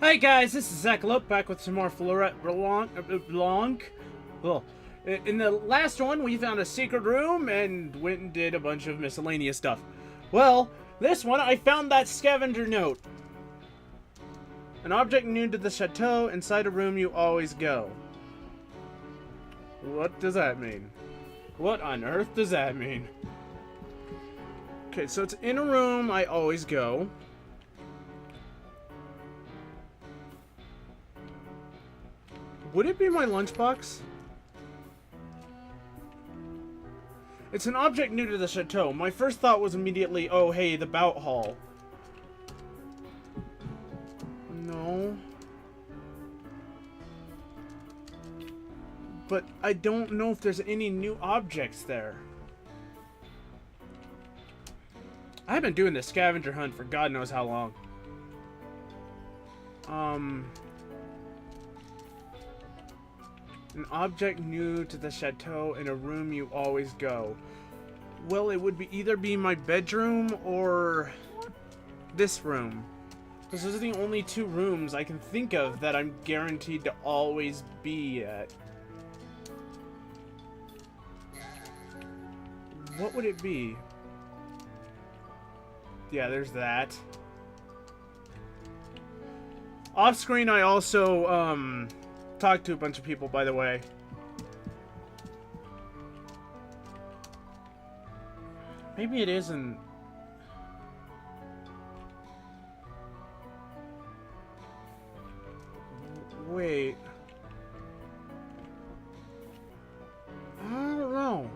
Hi guys, this is Zacalope back with some more Fleuret Blanc. Well, in the last one we found a secret room and went and did a bunch of miscellaneous stuff. Well, this one I found that scavenger note. An object new to the chateau, inside a room you always go. What does that mean? What on earth does that mean? Okay, so it's in a room I always go. Would it be my lunchbox? It's an object new to the chateau. My first thought was immediately, oh hey, the bout hall. No. But I don't know if there's any new objects there. I've been doing this scavenger hunt for God knows how long. An object new to the chateau in a room you always go. Well, it would either be my bedroom or this room. Because those are the only two rooms I can think of that I'm guaranteed to always be at. What would it be? Yeah, there's that. Off screen, I also, talked to a bunch of people, by the way. Maybe it isn't. Wait. I don't know.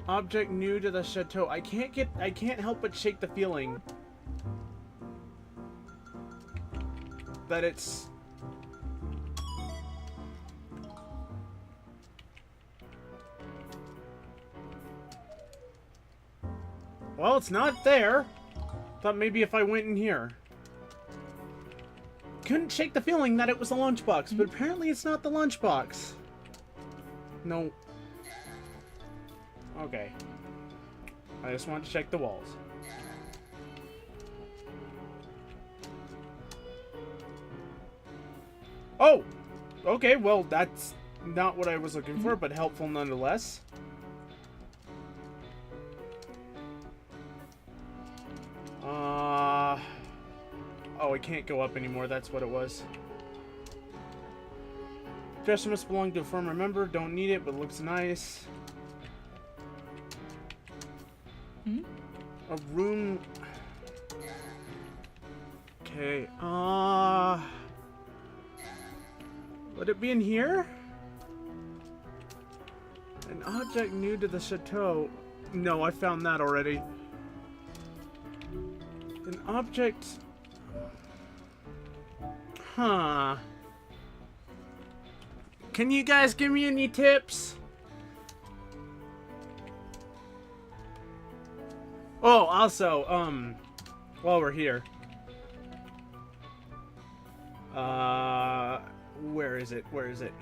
Object new to the chateau. I can't help but shake the feeling that it's well, it's not there. Thought maybe if I went in here. Couldn't shake the feeling that it was the lunchbox, but apparently it's not the lunchbox. No. Okay. I just want to check the walls. Oh! Okay, well, that's not what I was looking for, but helpful nonetheless. Oh, I can't go up anymore. That's what it was. Dresser must belong to a former member. Don't need it, but looks nice. A room. Okay. Would it be in here? An object new to the chateau. No, I found that already. An object. Huh. Can you guys give me any tips? Oh, also, while we're here. Where is it? Where is it?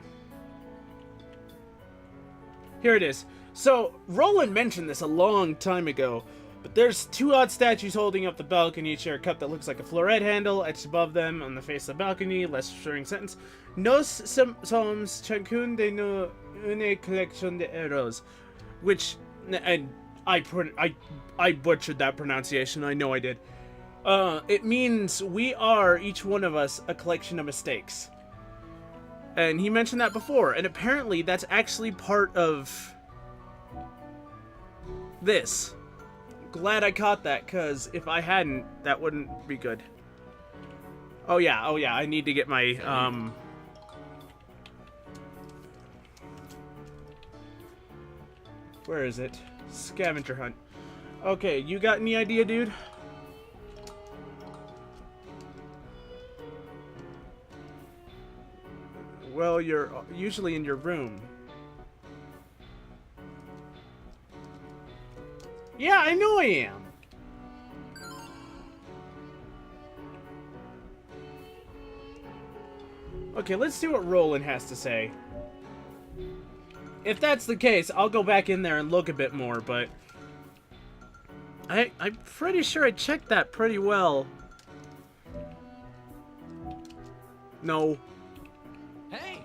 Here it is. So, Roland mentioned this a long time ago, but there's two odd statues holding up the balcony, share a cup that looks like a Fleuret handle etched above them on the face of the balcony. Less reassuring sentence. Nos sommes chacun de nous une collection de héros. Which, and I butchered that pronunciation. I know I did. It means we are, each one of us, a collection of mistakes. And he mentioned that before, and apparently that's actually part of this. Glad I caught that, because if I hadn't, that wouldn't be good. Oh yeah, I need to get my, where is it? Scavenger hunt. Okay, you got any idea, dude? Well, you're usually in your room. Yeah, I know I am. Okay, let's see what Roland has to say. If that's the case, I'll go back in there and look a bit more, but I'm pretty sure I checked that pretty well. No. Hey!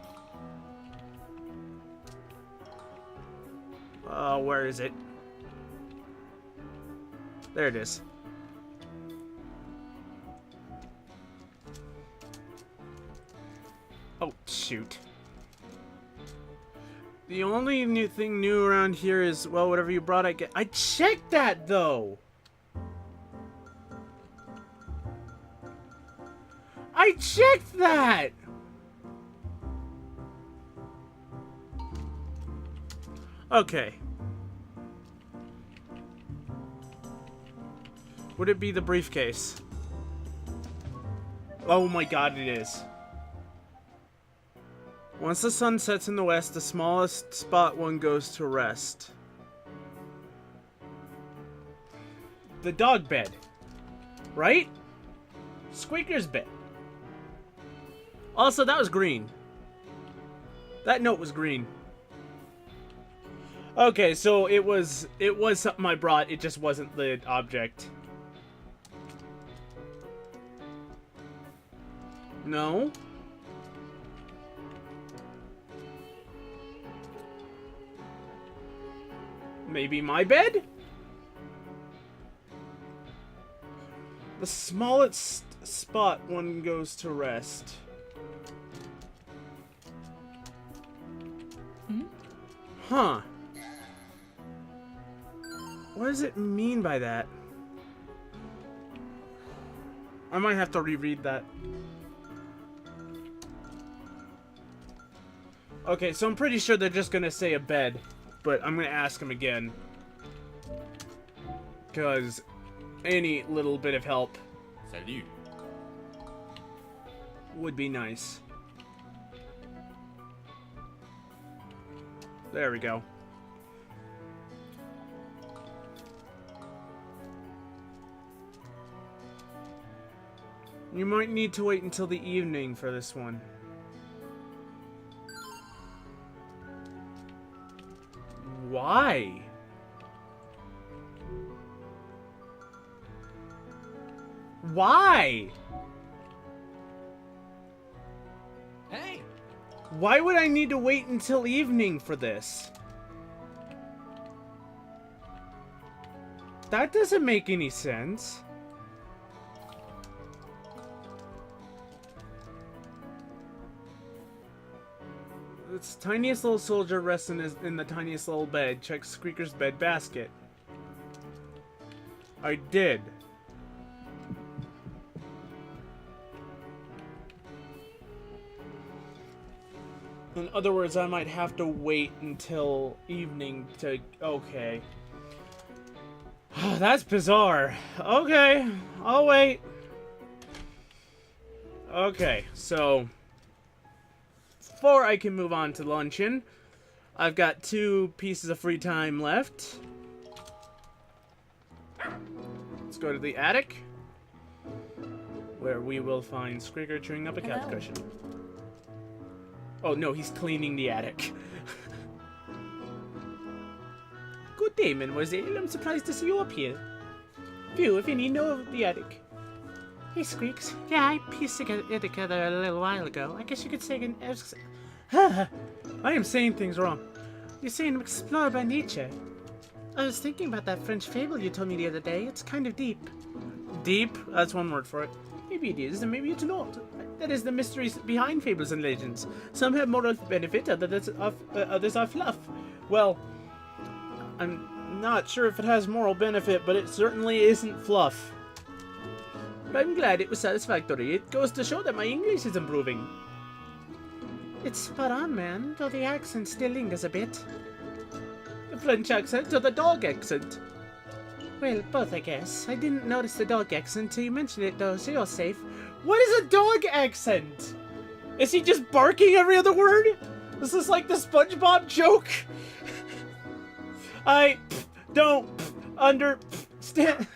Where is it? There it is. Oh, shoot. The only new thing new around here is, well, whatever you brought, I get. I checked that, though! I checked that! Okay. Would it be the briefcase? Oh my god, it is. Once the sun sets in the west, the smallest spot one goes to rest. The dog bed. Right? Squeaker's bed. Also, that was green. That note was green. Okay, so it was something I brought, it just wasn't the object. No? Maybe my bed? The smallest spot one goes to rest. Huh. What does it mean by that? I might have to reread that. Okay, so I'm pretty sure they're just gonna say a bed, but I'm gonna ask them again. Because any little bit of help Salut. would be nice. There we go. You might need to wait until the evening for this one. Why? Why? Hey! Why would I need to wait until evening for this? That doesn't make any sense. This tiniest little soldier rests in the tiniest little bed. Check Squeaker's bed basket. I did. In other words, I might have to wait until evening to... Okay. That's bizarre. Okay, I'll wait. Okay, so... Before I can move on to luncheon, I've got 2 pieces of free time left. Let's go to the attic, where we will find Squeaker chewing up a couch cushion. Oh no, he's cleaning the attic. Good day, mademoiselle. I'm surprised to see you up here. Few, if any, know of the attic. Hey, Squeaks. Yeah, I pieced it together a little while ago. I guess you could say I am saying things wrong. You're saying explore by nature. I was thinking about that French fable you told me the other day. It's kind of deep. Deep? That's one word for it. Maybe it is, and maybe it's not. That is the mysteries behind fables and legends. Some have moral benefit, others are fluff. Well, I'm not sure if it has moral benefit, but it certainly isn't fluff. But I'm glad it was satisfactory. It goes to show that my English is improving. It's spot on, man, though the accent still lingers a bit. The French accent or the dog accent? Well, both, I guess. I didn't notice the dog accent till you mentioned it, though, so you're safe. What is a dog accent? Is he just barking every other word? Is this like the SpongeBob joke? I don't understand.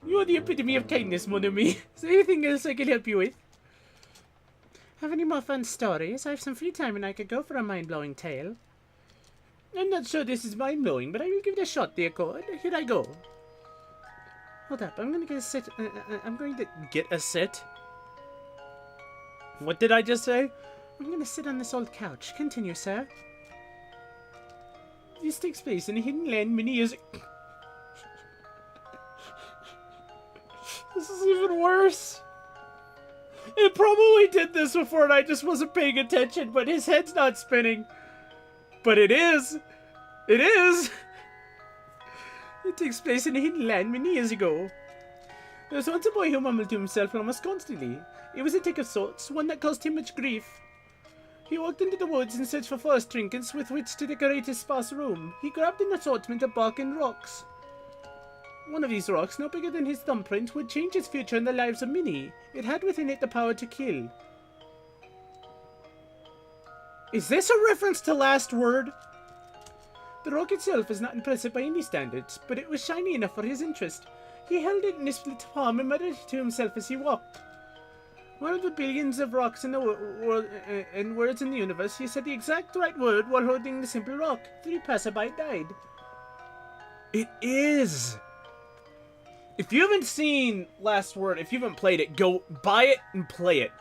You are the epitome of kindness, mon ami. Is there anything else I can help you with? Have any more fun stories? I have some free time and I could go for a mind-blowing tale. I'm not sure this is mind-blowing, but I will give it a shot, dear Cord. Here I go. Hold up, I'm gonna get a sit. I'm going to get a sit. What did I just say? I'm gonna sit on this old couch. Continue, sir. This takes place in a hidden land many years... This is even worse. It probably did this before and I just wasn't paying attention, but his head's not spinning. But it is. It is. It takes place in a hidden land many years ago. There was once a boy who mumbled to himself almost constantly. It was a tick of sorts, one that caused him much grief. He walked into the woods and searched for forest trinkets with which to decorate his sparse room. He grabbed an assortment of bark and rocks. One of these rocks, no bigger than his thumbprint, would change his future and the lives of many. It had within it the power to kill. Is this a reference to Last Word? The rock itself is not impressive by any standards, but it was shiny enough for his interest. He held it in his split palm and muttered to himself as he walked. One of the billions of rocks in the world and words in the universe, he said the exact right word while holding the simple rock. 3 passerby died. It is! If you haven't seen Last Word, if you haven't played it, go buy it and play it.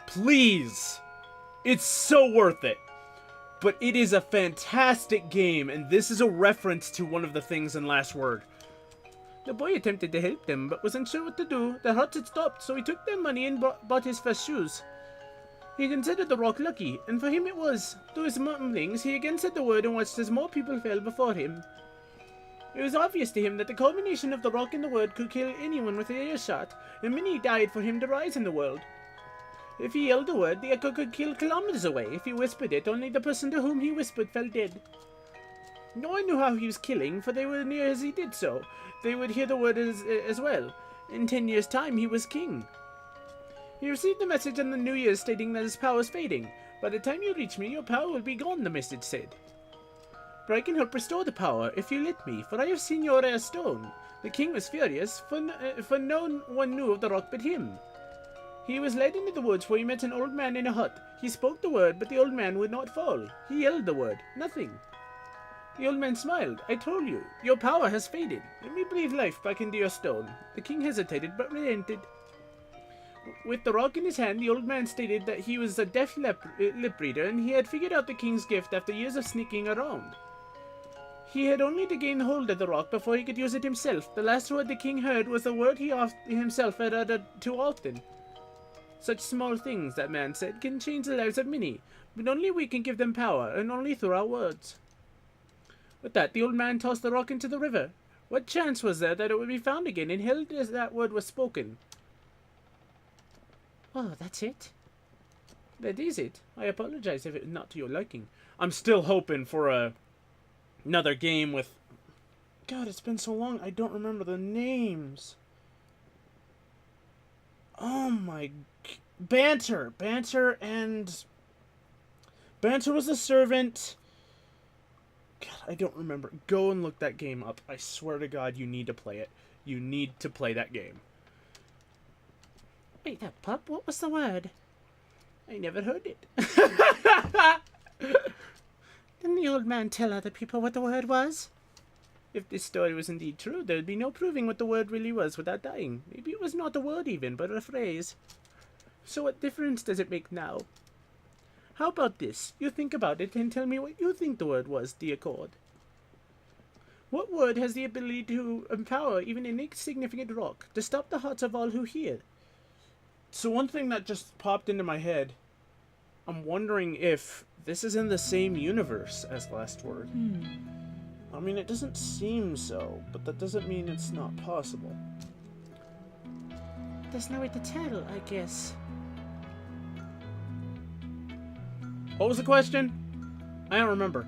Please. It's so worth it. But it is a fantastic game, and this is a reference to one of the things in Last Word. The boy attempted to help them, but was unsure what to do. Their huts had stopped, so he took their money and bought his first shoes. He considered the rock lucky, and for him it was. Through his mumblings, he again said the word and watched as more people fell before him. It was obvious to him that the combination of the rock and the word could kill anyone with an earshot, and many died for him to rise in the world. If he yelled the word, the echo could kill kilometers away. If he whispered it, only the person to whom he whispered fell dead. No one knew how he was killing, for they were near as he did so. They would hear the word as well. In 10 years' time, he was king. He received the message on the New Year stating that his power was fading. By the time you reach me, your power will be gone, the message said. But I can help restore the power if you let me, for I have seen your rare stone. The king was furious, for no one knew of the rock but him. He was led into the woods where he met an old man in a hut. He spoke the word, but the old man would not fall. He yelled the word. Nothing. The old man smiled. I told you, your power has faded. Let me breathe life back into your stone. The king hesitated, but relented. With the rock in his hand, the old man stated that he was a deaf lip reader, and he had figured out the king's gift after years of sneaking around. He had only to gain hold of the rock before he could use it himself. The last word the king heard was the word he himself had uttered too often. Such small things, that man said, can change the lives of many, but only we can give them power, and only through our words. With that, the old man tossed the rock into the river. What chance was there that it would be found again and held as that word was spoken? Oh, that's it? That is it. I apologize if it's not to your liking. I'm still hoping for another game with... God, it's been so long, I don't remember the names. Oh my... Banter was the servant. God, I don't remember. Go and look that game up. I swear to God, you need to play it. You need to play that game. Wait, that pup? What was the word? I never heard it. Didn't the old man tell other people what the word was? If this story was indeed true, there would be no proving what the word really was without dying. Maybe it was not a word even, but a phrase. So what difference does it make now? How about this? You think about it and tell me what you think the word was, dear Cord. What word has the ability to empower even an insignificant rock, to stop the hearts of all who hear? So one thing that just popped into my head, I'm wondering if this is in the same universe as Last Word. I mean, it doesn't seem so, but that doesn't mean it's not possible. There's no way to tell, I guess. What was the question? I don't remember.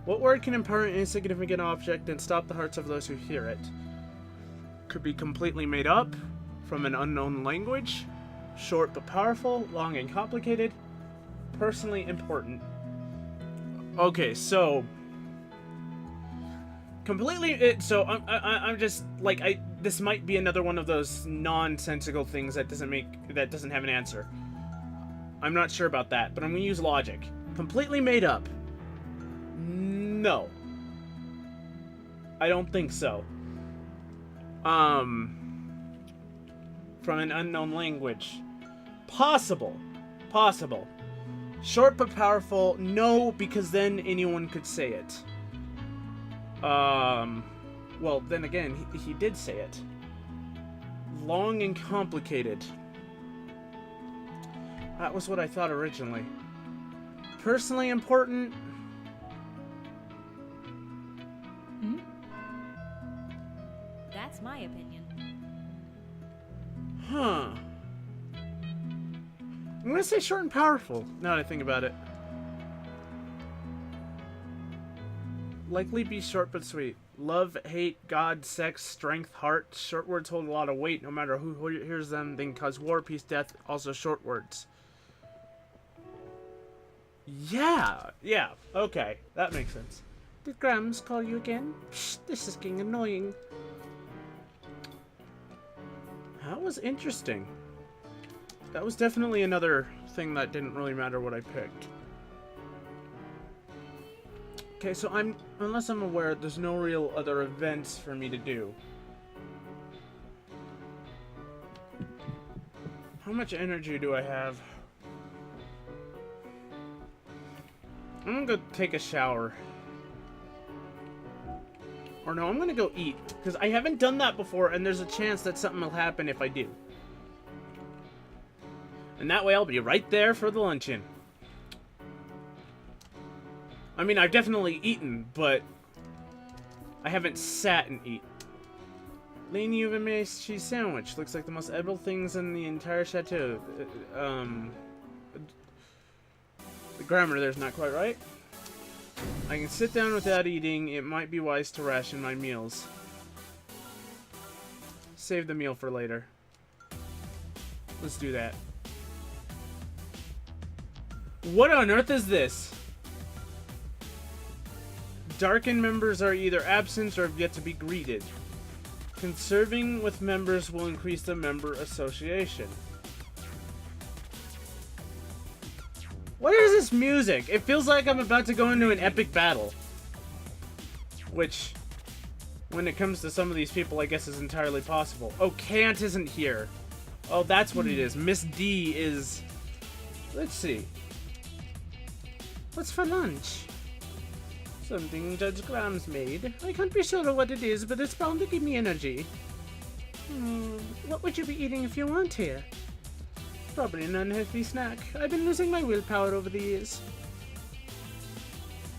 What word can empower an insignificant object and stop the hearts of those who hear it? Could be completely made up, from an unknown language, short but powerful, long and complicated, personally important. Okay, so... I'm just like this might be another one of those nonsensical things that doesn't have an answer. I'm not sure about that, but I'm gonna use logic. Completely made up. No. I don't think so. from an unknown language. Possible. Possible. Short but powerful, no, because then anyone could say it. Well, then again, he did say it. Long and complicated. That was what I thought originally. Personally important. That's my opinion. Huh. I'm gonna say short and powerful, now that I think about it. Likely be short but sweet. Love, hate, God, sex, strength, heart. Short words hold a lot of weight no matter who hears them. They can cause war, peace, death. Also short words. Yeah, okay. That makes sense. Did Grams call you again? Psh, this is getting annoying. That was interesting. That was definitely another thing that didn't really matter what I picked. Okay, so unless I'm aware, there's no real other events for me to do. How much energy do I have? I'm gonna go take a shower. Or no, I'm gonna go eat. Because I haven't done that before, and there's a chance that something will happen if I do. And that way I'll be right there for the luncheon. I mean, I've definitely eaten, but I haven't sat and eaten. Lane, you have a nice cheese sandwich. Looks like the most edible things in the entire chateau. The grammar there's not quite right. I can sit down without eating. It might be wise to ration my meals. Save the meal for later. Let's do that. What on earth is this? Darkened members are either absent or have yet to be greeted. Conserving with members will increase the member association. What is this music? It feels like I'm about to go into an epic battle. Which, when it comes to some of these people, I guess is entirely possible. Oh, Kant isn't here. Oh, that's what it is. Miss D is... Let's see. What's for lunch? Something Judge Grams made. I can't be sure of what it is, but it's bound to give me energy. What would you be eating if you weren't here? Probably an unhealthy snack. I've been losing my willpower over the years.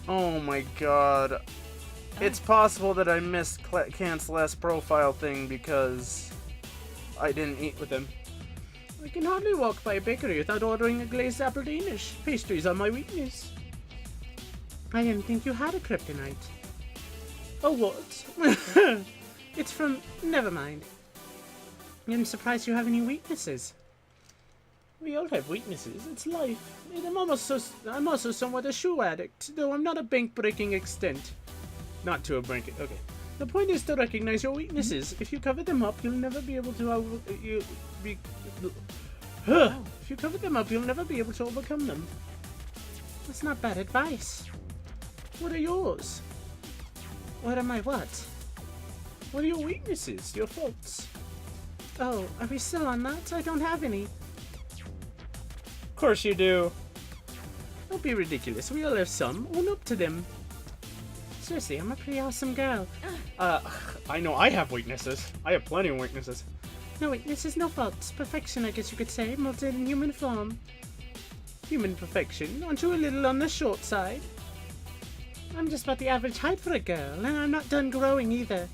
Oh my god. It's possible that I missed Kant's last profile thing because I didn't eat with him. I can hardly walk by a bakery without ordering a glazed apple Danish. Pastries are my weakness. I didn't think you had a kryptonite. Oh, what? It's from... Never mind. I'm surprised you have any weaknesses. We all have weaknesses. It's life. I'm also somewhat a shoe addict, though I'm not a bank-breaking extent. Not to a bank... Okay. The point is to recognize your weaknesses. If you cover them up, you'll never be able to... If you cover them up, you'll never be able to overcome them. That's not bad advice. What are yours? What are my what? What are your weaknesses? Your faults? Oh, are we still on that? I don't have any. Of course you do. Don't be ridiculous. We all have some. Own up to them. Seriously, I'm a pretty awesome girl. I know I have weaknesses. I have plenty of weaknesses. No weaknesses, no faults. Perfection, I guess you could say, molded in human form. Human perfection? Aren't you a little on the short side? I'm just about the average height for a girl, and I'm not done growing either.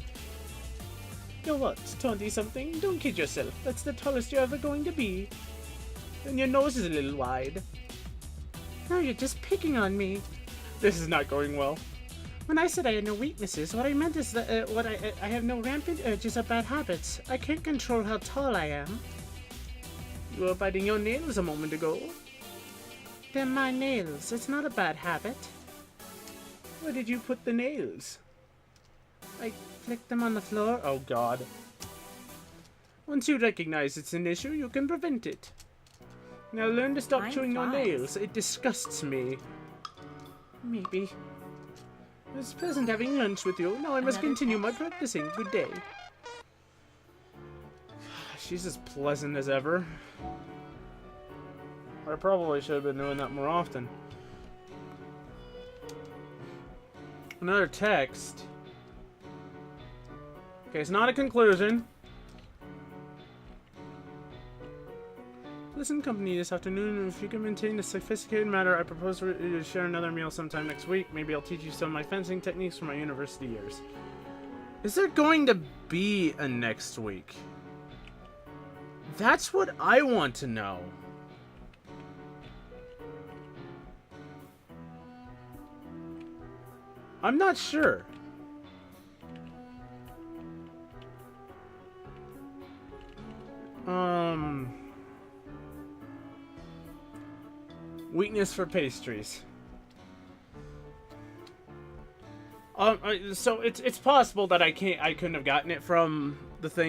You're what, 20-something? Don't kid yourself. That's the tallest you're ever going to be. And your nose is a little wide. No, you're just picking on me. This is not going well. When I said I had no weaknesses, what I meant is that I have no rampant urges or bad habits. I can't control how tall I am. You were biting your nails a moment ago. They're my nails. It's not a bad habit. Where did you put the nails? I flicked them on the floor. Oh god. Once you recognize it's an issue, you can prevent it. Now learn to stop chewing your nails. It disgusts me. Maybe. It was pleasant having lunch with you. Now I must continue my practicing. Good day. She's as pleasant as ever. I probably should have been doing that more often. Another text. Okay, it's not a conclusion. Listen, company, this afternoon. If you can maintain the sophisticated matter, I propose to share another meal sometime next week. Maybe I'll teach you some of my fencing techniques from my university years. Is there going to be a next week? That's what I want to know. I'm not sure. Weakness for pastries. So it's possible that I couldn't have gotten it from the thing